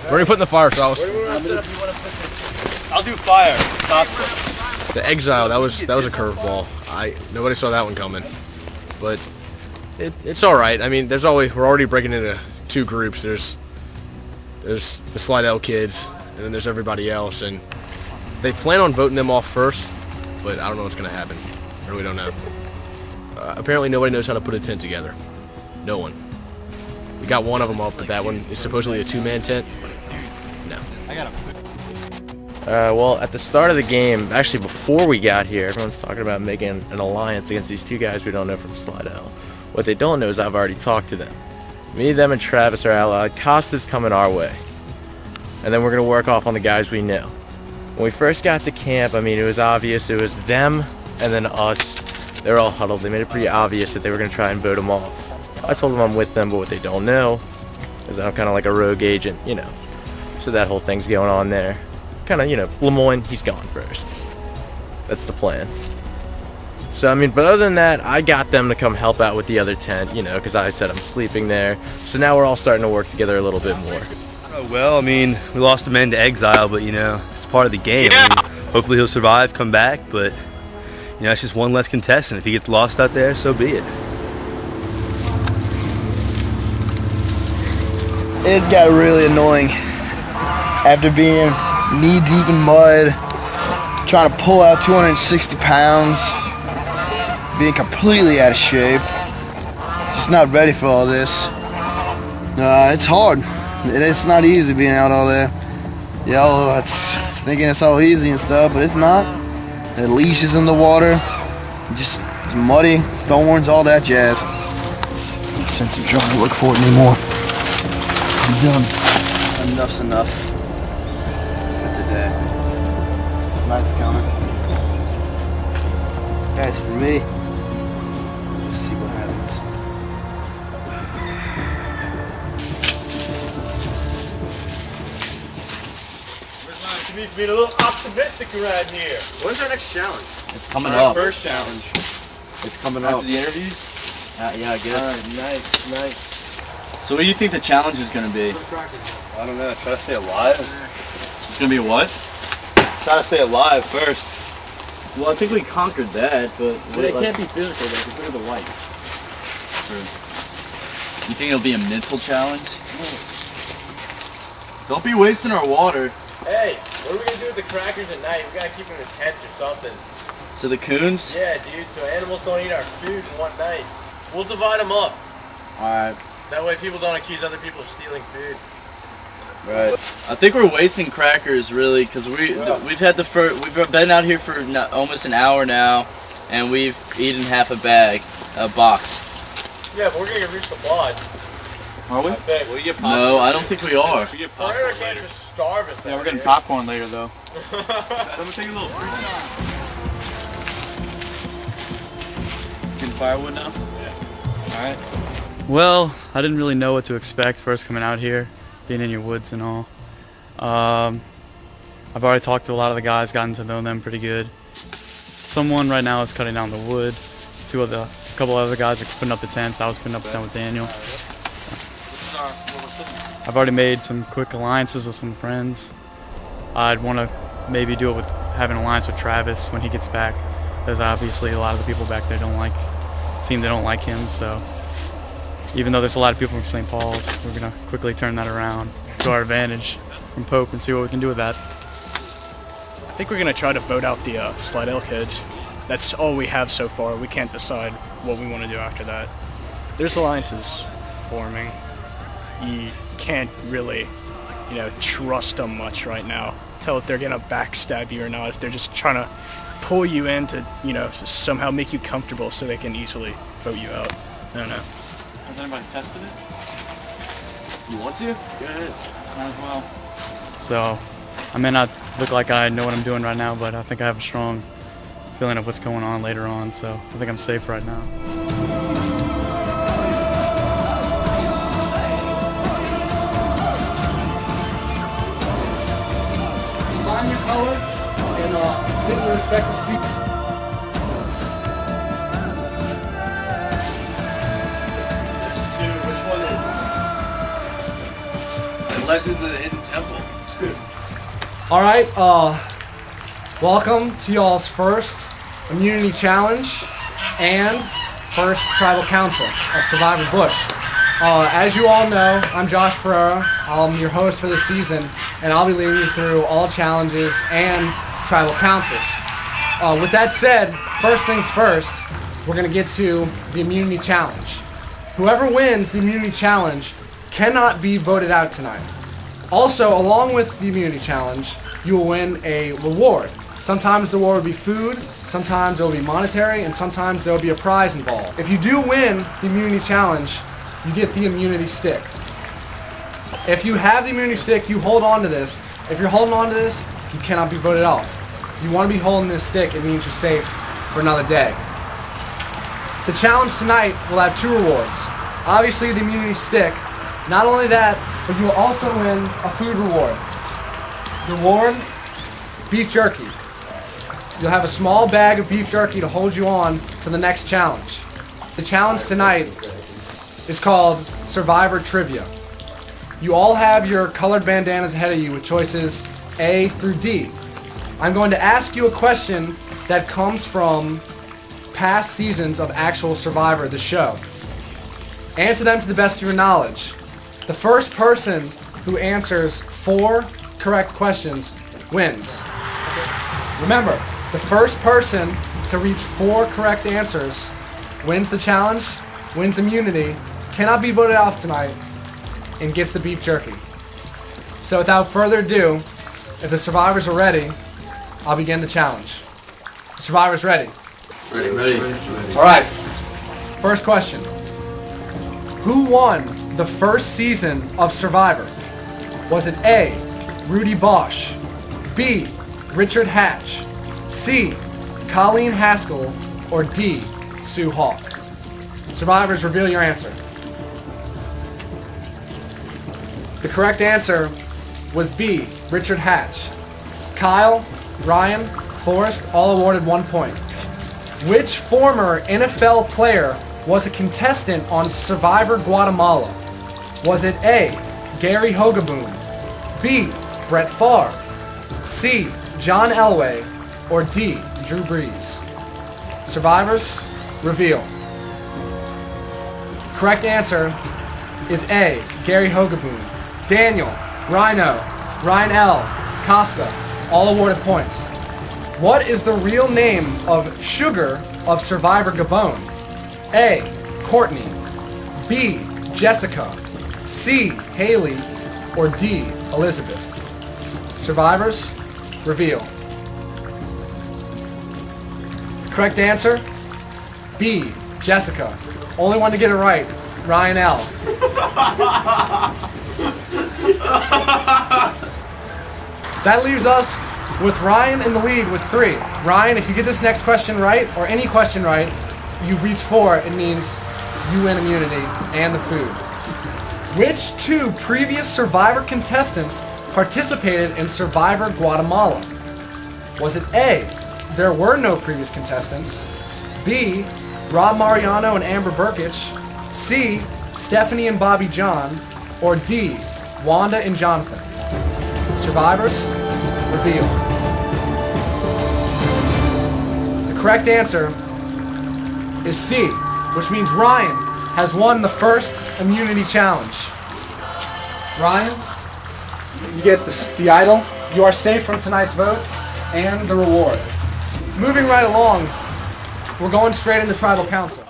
Where are you putting the fire sauce? I'll do fire. Pasta. The Exile, that was a curveball. Nobody saw that one coming. But it's all right. I mean, we're already breaking into two groups. There's the Slidell kids, and then there's everybody else, and they plan on voting them off first, but I don't know what's gonna happen. I really don't know. Apparently nobody knows how to put a tent together. No one. We got one of them up, but that one is supposedly a two-man tent. No. Well, at the start of the game, actually before we got here, everyone's talking about making an alliance against these two guys we don't know from Slidell. What they don't know is I've already talked to them. Me, them, and Travis are allied. Costa's coming our way. And then we're going to work off on the guys we know. When we first got to camp, I mean, it was obvious it was them and then us. They were all huddled. They made it pretty obvious that they were going to try and vote them off. I told them I'm with them, but what they don't know is that I'm kind of like a rogue agent, you know. So that whole thing's going on there. Kind of, you know, Lemoyne, he's gone first. That's the plan. So, I mean, but other than that, I got them to come help out with the other tent, you know, because I said I'm sleeping there. So now we're all starting to work together a little bit more. Oh, well, I mean, we lost a man to Exile, but, you know, it's part of the game. Yeah. I mean, hopefully he'll survive, come back, but, you know, it's just one less contestant. If he gets lost out there, so be it. It got really annoying after being knee-deep in mud, trying to pull out 260 pounds, being completely out of shape, just not ready for all this. It's hard. It's not easy being out all there. Y'all it's thinking it's all easy and stuff, but it's not. The leashes in the water, just it's muddy, thorns, all that jazz. No sense of trying to look for it anymore. I'm done. Enough's enough for today. Night's coming. Guys, for me, let's see what happens. You need to be a little optimistic around here. When's our next challenge? It's coming up. First challenge. It's coming After up. the interviews? Yeah, I guess. Alright, nice. So what do you think the challenge is going to be? I don't know, try to stay alive. It's going to be what? Try to stay alive first. Well, I think we conquered that, but It can't be physical though, because look at the lights. True. You think it'll be a mental challenge? Don't be wasting our water. Hey, what are we gonna do with the crackers at night? We gotta keep them in tents or something. So the coons? Yeah, dude, so animals don't eat our food in one night. We'll divide them up. Alright. That way people don't accuse other people of stealing food. Right. I think we're wasting crackers really, because we've been out here for almost an hour now, and we've eaten half a box. Yeah, but we're gonna reach the lodge. Are we? I think. We'll get popcorn. No, I don't think we are. We get popcorn later. Just starve us. Yeah, we're getting popcorn later though. Someone take a little fruit. Getting firewood now? Yeah. Alright. Well, I didn't really know what to expect first coming out here, being in your woods and all. I've already talked to a lot of the guys, gotten to know them pretty good. Someone right now is cutting down the wood. A couple other guys are putting up the tents. I was putting up the tent with Daniel. I've already made some quick alliances with some friends. I'd want to maybe do it with having an alliance with Travis when he gets back, because obviously a lot of the people back there don't like him, so even though there's a lot of people from St. Paul's, we're going to quickly turn that around to our advantage from Pope and see what we can do with that. I think we're going to try to vote out the Slidell kids. That's all we have so far. We can't decide what we want to do after that. There's alliances forming. You can't really, trust them much right now. Tell if they're going to backstab you or not, if they're just trying to pull you in to, somehow make you comfortable so they can easily vote you out. I don't know. Has anybody tested it? You want to? Go ahead. Might as well. So I may not look like I know what I'm doing right now, but I think I have a strong feeling of what's going on later on, so I think I'm safe right now. Find your color and sit in your respective seat. Legends of the Hidden Temple. All right, welcome to y'all's first immunity challenge and first tribal council of Survivor Bush. As you all know, I'm Josh Pereira. I'm your host for this season, and I'll be leading you through all challenges and tribal councils. With that said, first things first, we're going to get to the immunity challenge. Whoever wins the immunity challenge cannot be voted out tonight. Also, along with the immunity challenge, you will win a reward. Sometimes the reward will be food, sometimes it will be monetary, and sometimes there will be a prize involved. If you do win the immunity challenge, you get the immunity stick. If you have the immunity stick, you hold on to this. If you're holding on to this, you cannot be voted off. If you want to be holding this stick, it means you're safe for another day. The challenge tonight will have two rewards. Obviously, the immunity stick. Not only that, but you will also win a food reward. Reward, beef jerky. You'll have a small bag of beef jerky to hold you on to the next challenge. The challenge tonight is called Survivor Trivia. You all have your colored bandanas ahead of you with choices A through D. I'm going to ask you a question that comes from past seasons of actual Survivor, the show. Answer them to the best of your knowledge. The first person who answers 4 correct questions wins. Remember, the first person to reach 4 correct answers wins the challenge, wins immunity, cannot be voted off tonight, and gets the beef jerky. So without further ado, if the survivors are ready, I'll begin the challenge. The survivors ready? Ready. All right. First question. Who won the first season of Survivor? Was it A, Rudy Bosch, B, Richard Hatch, C, Colleen Haskell, or D, Sue Hawk? Survivors, reveal your answer. The correct answer was B, Richard Hatch. Kyle, Ryan, Forrest all awarded 1 point. Which former NFL player was a contestant on Survivor Guatemala? Was it A, Gary Hogaboon, B, Brett Favre, C, John Elway, or D, Drew Brees? Survivors, reveal. Correct answer is A, Gary Hogaboon. Daniel, Rhino, Ryan L, Costa all awarded points. What is the real name of Sugar of Survivor Gabon? A, Courtney, B, Jessica, C, Haley, or D, Elizabeth? Survivors, reveal. Correct answer, B, Jessica. Only one to get it right, Ryan L. That leaves us with Ryan in the lead with 3. Ryan, if you get this next question right, or any question right, you reach 4, it means you win immunity and the food. Which 2 previous Survivor contestants participated in Survivor Guatemala? Was it A, there were no previous contestants, B, Rob Mariano and Amber Burkich, C, Stephanie and Bobby John, or D, Wanda and Jonathan? Survivors, reveal. The correct answer is C, which means Ryan has won the first immunity challenge. Ryan, you get the idol. You are safe from tonight's vote and the reward. Moving right along, we're going straight into Tribal Council.